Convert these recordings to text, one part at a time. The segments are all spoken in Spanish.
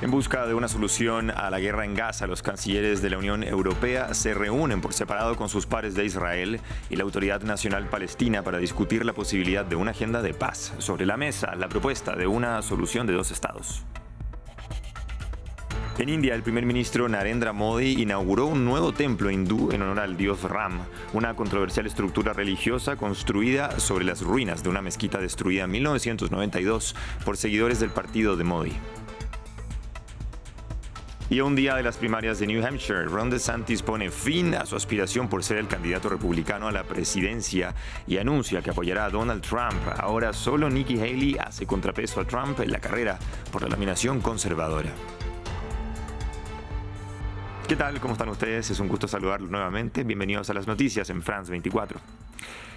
En busca de una solución a la guerra en Gaza, los cancilleres de la Unión Europea se reúnen por separado con sus pares de Israel y la Autoridad Nacional Palestina para discutir la posibilidad de una agenda de paz. Sobre la mesa, la propuesta de una solución de dos estados. En India, el primer ministro Narendra Modi inauguró un nuevo templo hindú en honor al dios Ram, una controversial estructura religiosa construida sobre las ruinas de una mezquita destruida en 1992 por seguidores del partido de Modi. Y a un día de las primarias de New Hampshire, Ron DeSantis pone fin a su aspiración por ser el candidato republicano a la presidencia y anuncia que apoyará a Donald Trump. Ahora solo Nikki Haley hace contrapeso a Trump en la carrera por la nominación conservadora. ¿Qué tal? ¿Cómo están ustedes? Es un gusto saludarlos nuevamente. Bienvenidos a las noticias en France 24.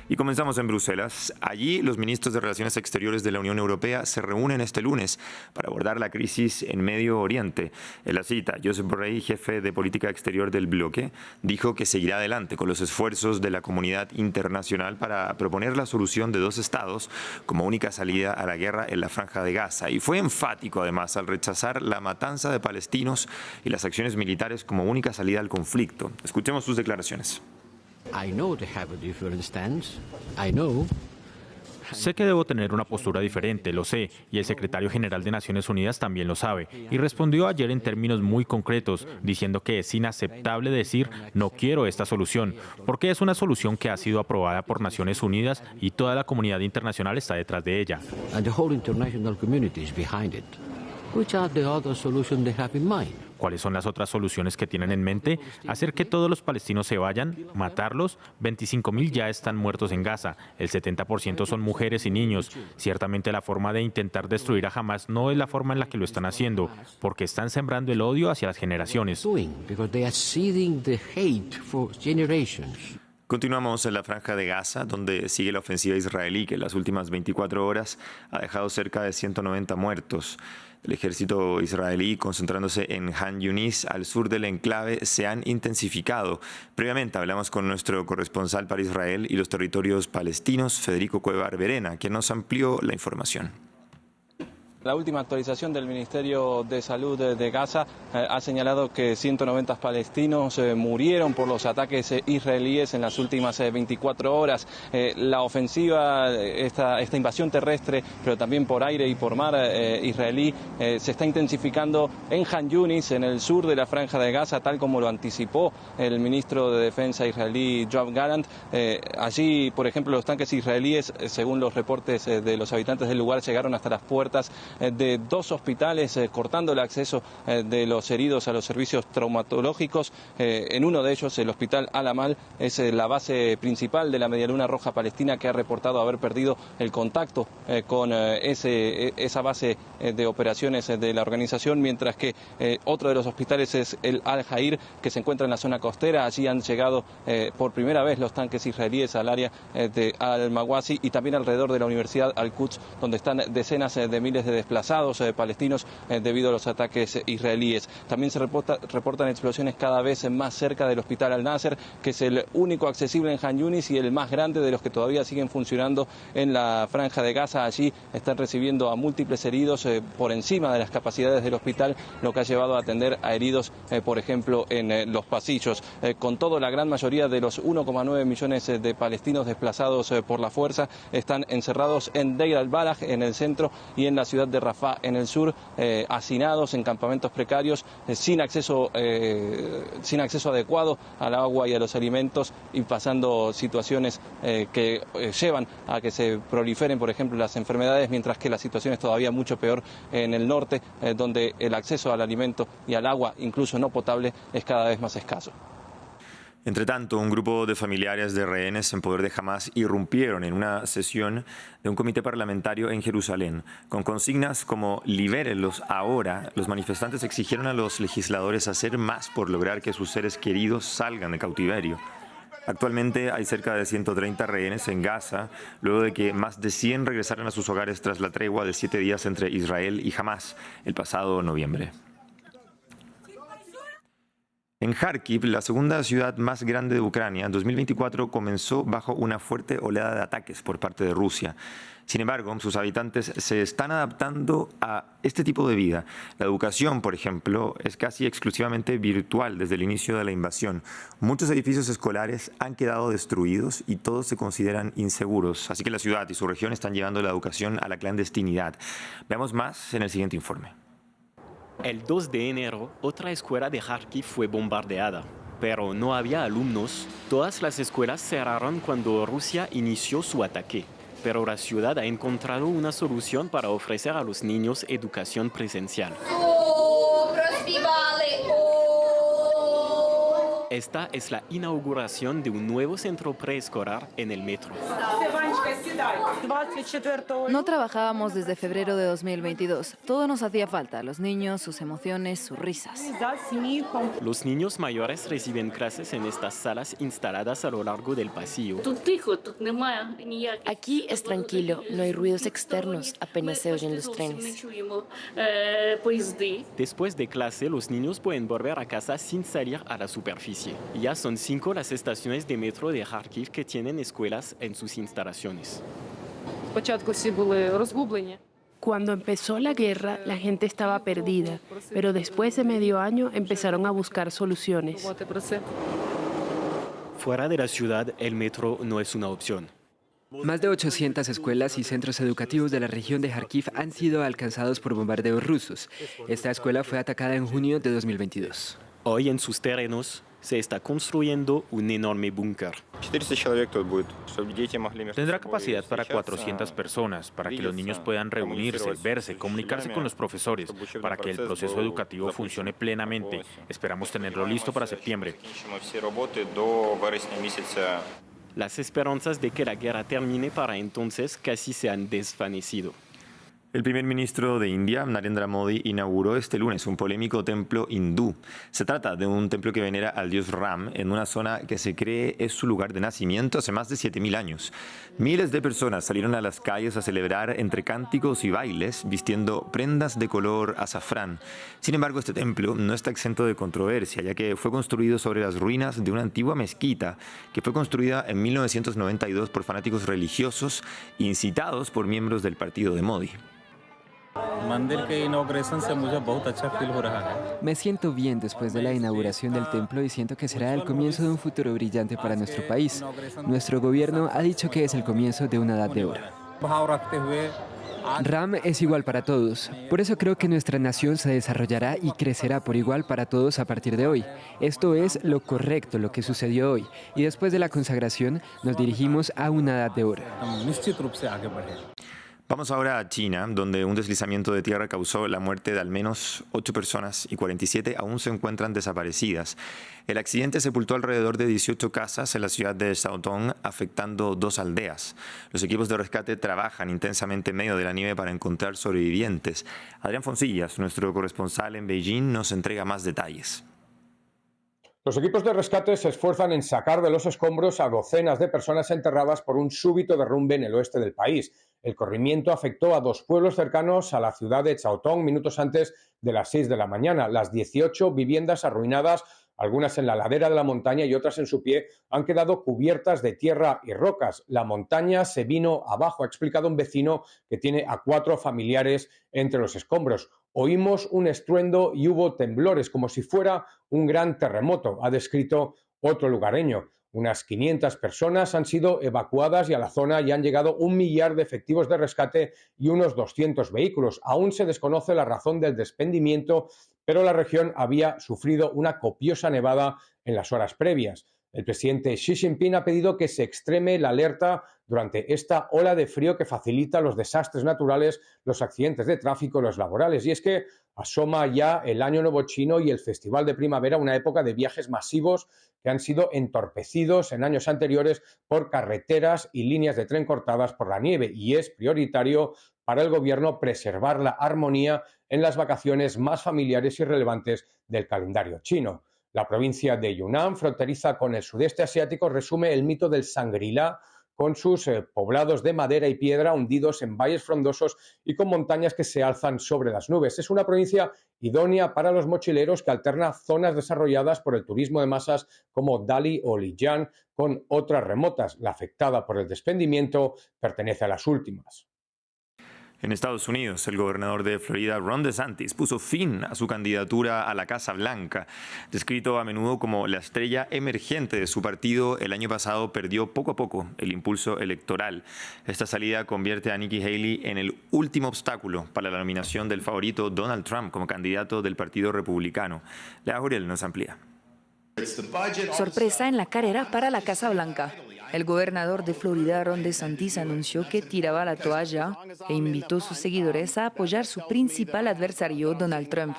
Y comenzamos en Bruselas. Allí, los ministros de Relaciones Exteriores de la Unión Europea se reúnen este lunes para abordar la crisis en Medio Oriente. En la cita, Josep Borrell, jefe de política exterior del bloque, dijo que seguirá adelante con los esfuerzos de la comunidad internacional para proponer la solución de dos estados como única salida a la guerra en la Franja de Gaza. Y fue enfático, además, al rechazar la matanza de palestinos y las acciones militares como única salida al conflicto. Escuchemos sus declaraciones. Sé que debo tener una postura diferente, lo sé, y el secretario general de Naciones Unidas también lo sabe, y respondió ayer en términos muy concretos, diciendo que es inaceptable decir no quiero esta solución, porque es una solución que ha sido aprobada por Naciones Unidas y toda la comunidad internacional está detrás de ella. ¿Cuáles son las otras soluciones que tienen en mente? Hacer que todos los palestinos se vayan, matarlos. 25.000 ya están muertos en Gaza. El 70% son mujeres y niños. Ciertamente la forma de intentar destruir a Hamás no es la forma en la que lo están haciendo, porque están sembrando el odio hacia las generaciones. Continuamos en la Franja de Gaza, donde sigue la ofensiva israelí, que en las últimas 24 horas ha dejado cerca de 190 muertos. El ejército israelí, concentrándose en Han Yunis, al sur del enclave, se han intensificado. Previamente hablamos con nuestro corresponsal para Israel y los territorios palestinos, Federico Cuellar Verena, quien nos amplió la información. La última actualización del Ministerio de Salud de Gaza ha señalado que 190 palestinos murieron por los ataques israelíes en las últimas 24 horas. La ofensiva, esta invasión terrestre, pero también por aire y por mar israelí, se está intensificando en Han Yunis, en el sur de la Franja de Gaza, tal como lo anticipó el ministro de Defensa israelí, Yoav Gallant. Allí, por ejemplo, los tanques israelíes, según los reportes de los habitantes del lugar, llegaron hasta las puertas de dos hospitales, cortando el acceso de los heridos a los servicios traumatológicos. En uno de ellos, el hospital Al-Amal, es la base principal de la Medialuna Roja Palestina, que ha reportado haber perdido el contacto con esa base de operaciones de la organización, mientras que otro de los hospitales es el Al-Jair, que se encuentra en la zona costera. Allí han llegado por primera vez los tanques israelíes al área de Al-Mawasi y también alrededor de la Universidad Al-Quds, donde están decenas de miles de desplazados palestinos debido a los ataques israelíes. También se reportan explosiones cada vez más cerca del hospital Al-Nasser, que es el único accesible en Han Yunis y el más grande de los que todavía siguen funcionando en la Franja de Gaza. Allí están recibiendo a múltiples heridos por encima de las capacidades del hospital, lo que ha llevado a atender a heridos, por ejemplo, en los pasillos. Con todo, la gran mayoría de los 1,9 millones de palestinos desplazados por la fuerza están encerrados en Deir al-Balah, en el centro, y en la ciudad de Rafah, en el sur, hacinados en campamentos precarios, sin acceso adecuado al agua y a los alimentos, y pasando situaciones que llevan a que se proliferen, por ejemplo, las enfermedades, mientras que la situación es todavía mucho peor en el norte, donde el acceso al alimento y al agua, incluso no potable, es cada vez más escaso. Entre tanto, un grupo de familiares de rehenes en poder de Hamás irrumpieron en una sesión de un comité parlamentario en Jerusalén. Con consignas como "libérenlos ahora", los manifestantes exigieron a los legisladores hacer más por lograr que sus seres queridos salgan de cautiverio. Actualmente hay cerca de 130 rehenes en Gaza, luego de que más de 100 regresaran a sus hogares tras la tregua de 7 días entre Israel y Hamás el pasado noviembre. En Kharkiv, la segunda ciudad más grande de Ucrania, 2024 comenzó bajo una fuerte oleada de ataques por parte de Rusia. Sin embargo, sus habitantes se están adaptando a este tipo de vida. La educación, por ejemplo, es casi exclusivamente virtual desde el inicio de la invasión. Muchos edificios escolares han quedado destruidos y todos se consideran inseguros. Así que la ciudad y su región están llevando la educación a la clandestinidad. Veamos más en el siguiente informe. El 2 de enero, otra escuela de Kharkiv fue bombardeada, pero no había alumnos. Todas las escuelas cerraron cuando Rusia inició su ataque, pero la ciudad ha encontrado una solución para ofrecer a los niños educación presencial. Esta es la inauguración de un nuevo centro preescolar en el metro. No trabajábamos desde febrero de 2022. Todo nos hacía falta, los niños, sus emociones, sus risas. Los niños mayores reciben clases en estas salas instaladas a lo largo del pasillo. Aquí es tranquilo, no hay ruidos externos, apenas se oyen los trenes. Después de clase, los niños pueden volver a casa sin salir a la superficie. Ya son 5 las estaciones de metro de Kharkiv que tienen escuelas en sus instalaciones. Cuando empezó la guerra, la gente estaba perdida, pero después de medio año empezaron a buscar soluciones. Fuera de la ciudad, el metro no es una opción. Más de 800 escuelas y centros educativos de la región de Kharkiv han sido alcanzados por bombardeos rusos. Esta escuela fue atacada en junio de 2022. Hoy en sus terrenos se está construyendo un enorme búnker. Tendrá capacidad para 400 personas, para que los niños puedan reunirse, verse, comunicarse con los profesores, para que el proceso educativo funcione plenamente. Esperamos tenerlo listo para septiembre. Las esperanzas de que la guerra termine para entonces casi se han desvanecido. El primer ministro de India, Narendra Modi, inauguró este lunes un polémico templo hindú. Se trata de un templo que venera al dios Ram en una zona que se cree es su lugar de nacimiento hace más de 7.000 años. Miles de personas salieron a las calles a celebrar entre cánticos y bailes, vistiendo prendas de color azafrán. Sin embargo, este templo no está exento de controversia, ya que fue construido sobre las ruinas de una antigua mezquita que fue construida en 1992 por fanáticos religiosos incitados por miembros del partido de Modi. Me siento bien después de la inauguración del templo y siento que será el comienzo de un futuro brillante para nuestro país. Nuestro gobierno ha dicho que es el comienzo de una edad de oro. Ram es igual para todos. Por eso creo que nuestra nación se desarrollará y crecerá por igual para todos a partir de hoy. Esto es lo correcto, lo que sucedió hoy. Y después de la consagración nos dirigimos a una edad de oro. Vamos ahora a China, donde un deslizamiento de tierra causó la muerte de al menos 8 personas y 47 aún se encuentran desaparecidas. El accidente sepultó alrededor de 18 casas en la ciudad de Shaotong, afectando 2 aldeas. Los equipos de rescate trabajan intensamente en medio de la nieve para encontrar sobrevivientes. Adrián Foncillas, nuestro corresponsal en Beijing, nos entrega más detalles. Los equipos de rescate se esfuerzan en sacar de los escombros a docenas de personas enterradas por un súbito derrumbe en el oeste del país. El corrimiento afectó a 2 pueblos cercanos a la ciudad de Shaotong minutos antes de las 6 de la mañana. Las 18 viviendas arruinadas, algunas en la ladera de la montaña y otras en su pie, han quedado cubiertas de tierra y rocas. La montaña se vino abajo, ha explicado un vecino que tiene a 4 familiares entre los escombros. Oímos un estruendo y hubo temblores, como si fuera un gran terremoto, ha descrito otro lugareño. Unas 500 personas han sido evacuadas y a la zona ya han llegado 1 millar de efectivos de rescate y unos 200 vehículos. Aún se desconoce la razón del desprendimiento, pero la región había sufrido una copiosa nevada en las horas previas. El presidente Xi Jinping ha pedido que se extreme la alerta durante esta ola de frío que facilita los desastres naturales, los accidentes de tráfico, los laborales. Y es que asoma ya el Año Nuevo Chino y el Festival de Primavera, una época de viajes masivos que han sido entorpecidos en años anteriores por carreteras y líneas de tren cortadas por la nieve. Y es prioritario para el gobierno preservar la armonía en las vacaciones más familiares y relevantes del calendario chino. La provincia de Yunnan, fronteriza con el sudeste asiático, resume el mito del Shangri-La, con sus poblados de madera y piedra hundidos en valles frondosos y con montañas que se alzan sobre las nubes. Es una provincia idónea para los mochileros que alterna zonas desarrolladas por el turismo de masas como Dali o Lijiang con otras remotas. La afectada por el desprendimiento pertenece a las últimas. En Estados Unidos, el gobernador de Florida, Ron DeSantis, puso fin a su candidatura a la Casa Blanca. Descrito a menudo como la estrella emergente de su partido, el año pasado perdió poco a poco el impulso electoral. Esta salida convierte a Nikki Haley en el último obstáculo para la nominación del favorito Donald Trump como candidato del Partido Republicano. Lea Juriel nos amplía. Sorpresa en la carrera para la Casa Blanca. El gobernador de Florida, Ron DeSantis, anunció que tiraba la toalla e invitó a sus seguidores a apoyar su principal adversario, Donald Trump.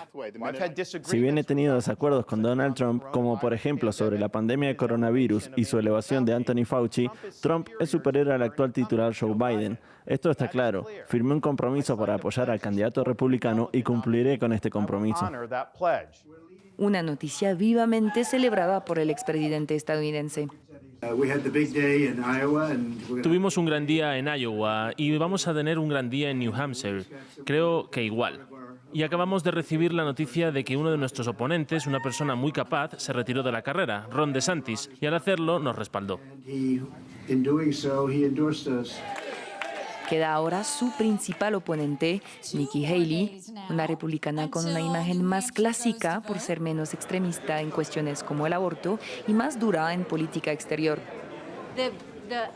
Si bien he tenido desacuerdos con Donald Trump, como por ejemplo sobre la pandemia de coronavirus y su elevación de Anthony Fauci, Trump es superior al actual titular Joe Biden. Esto está claro. Firmé un compromiso para apoyar al candidato republicano y cumpliré con este compromiso. Una noticia vivamente celebrada por el expresidente estadounidense. Tuvimos un gran día en Iowa y vamos a tener un gran día en New Hampshire. Creo que igual. Y acabamos de recibir la noticia de que uno de nuestros oponentes, una persona muy capaz, se retiró de la carrera, Ron DeSantis, y al hacerlo nos respaldó. Queda ahora su principal oponente, Nikki Haley, una republicana con una imagen más clásica por ser menos extremista en cuestiones como el aborto y más dura en política exterior.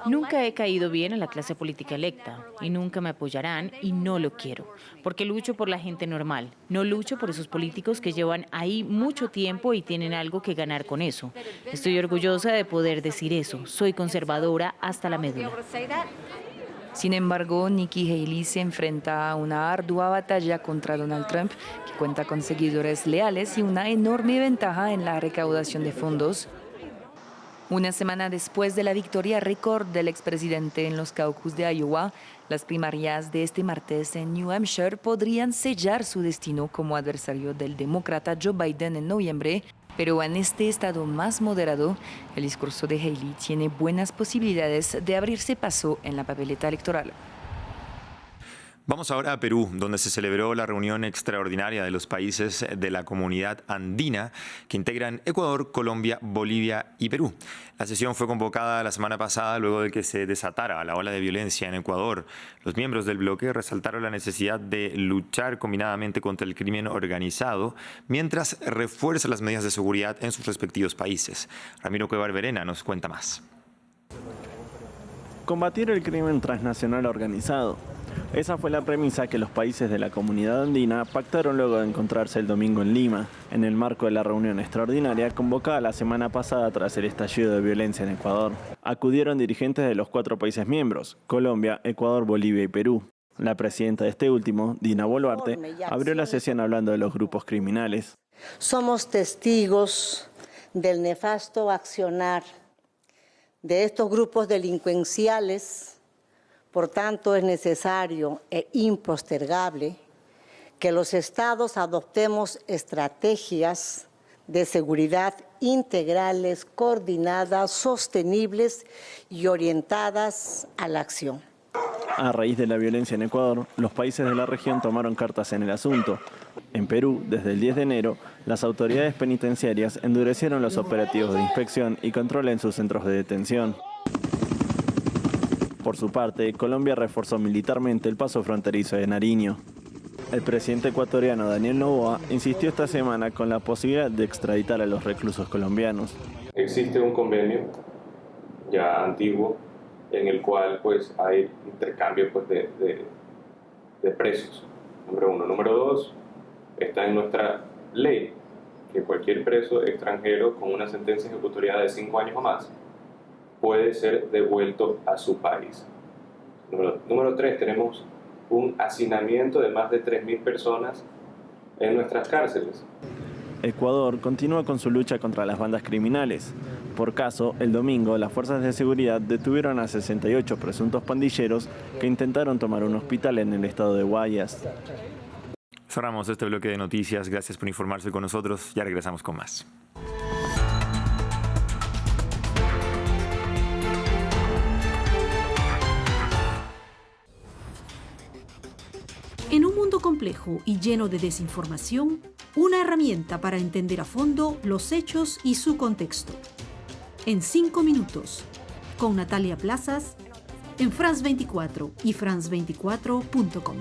Nunca he caído bien a la clase política electa y nunca me apoyarán y no lo quiero, porque lucho por la gente normal, no lucho por esos políticos que llevan ahí mucho tiempo y tienen algo que ganar con eso. Estoy orgullosa de poder decir eso, soy conservadora hasta la médula. Sin embargo, Nikki Haley se enfrenta a una ardua batalla contra Donald Trump, que cuenta con seguidores leales y una enorme ventaja en la recaudación de fondos. Una semana después de la victoria récord del expresidente en los caucus de Iowa, las primarias de este martes en New Hampshire podrían sellar su destino como adversario del demócrata Joe Biden en noviembre. Pero en este estado más moderado, el discurso de Haley tiene buenas posibilidades de abrirse paso en la papeleta electoral. Vamos ahora a Perú, donde se celebró la reunión extraordinaria de los países de la comunidad andina que integran Ecuador, Colombia, Bolivia y Perú. La sesión fue convocada la semana pasada luego de que se desatara la ola de violencia en Ecuador. Los miembros del bloque resaltaron la necesidad de luchar combinadamente contra el crimen organizado mientras refuerza las medidas de seguridad en sus respectivos países. Ramiro Cuevar Verena nos cuenta más. Combatir el crimen transnacional organizado. Esa fue la premisa que los países de la comunidad andina pactaron luego de encontrarse el domingo en Lima, en el marco de la reunión extraordinaria convocada la semana pasada tras el estallido de violencia en Ecuador. Acudieron dirigentes de los 4 países miembros, Colombia, Ecuador, Bolivia y Perú. La presidenta de este último, Dina Boluarte, abrió la sesión hablando de los grupos criminales. Somos testigos del nefasto accionar de estos grupos delincuenciales. Por tanto, es necesario e impostergable que los estados adoptemos estrategias de seguridad integrales, coordinadas, sostenibles y orientadas a la acción. A raíz de la violencia en Ecuador, los países de la región tomaron cartas en el asunto. En Perú, desde el 10 de enero, las autoridades penitenciarias endurecieron los operativos de inspección y control en sus centros de detención. Por su parte, Colombia reforzó militarmente el paso fronterizo de Nariño. El presidente ecuatoriano Daniel Noboa insistió esta semana con la posibilidad de extraditar a los reclusos colombianos. Existe un convenio ya antiguo en el cual hay intercambio de presos. Número 1. Número 2, está en nuestra ley que cualquier preso extranjero con una sentencia ejecutoriada de 5 años o más puede ser devuelto a su país. Número 3, tenemos un hacinamiento de más de 3.000 personas en nuestras cárceles. Ecuador continúa con su lucha contra las bandas criminales. Por caso, el domingo, las fuerzas de seguridad detuvieron a 68 presuntos pandilleros que intentaron tomar un hospital en el estado de Guayas. Cerramos este bloque de noticias. Gracias por informarse con nosotros. Ya regresamos con más. mundo complejo y lleno de desinformación, una herramienta para entender a fondo los hechos y su contexto. En 5 minutos, con Natalia Plazas, en France 24 y france24.com.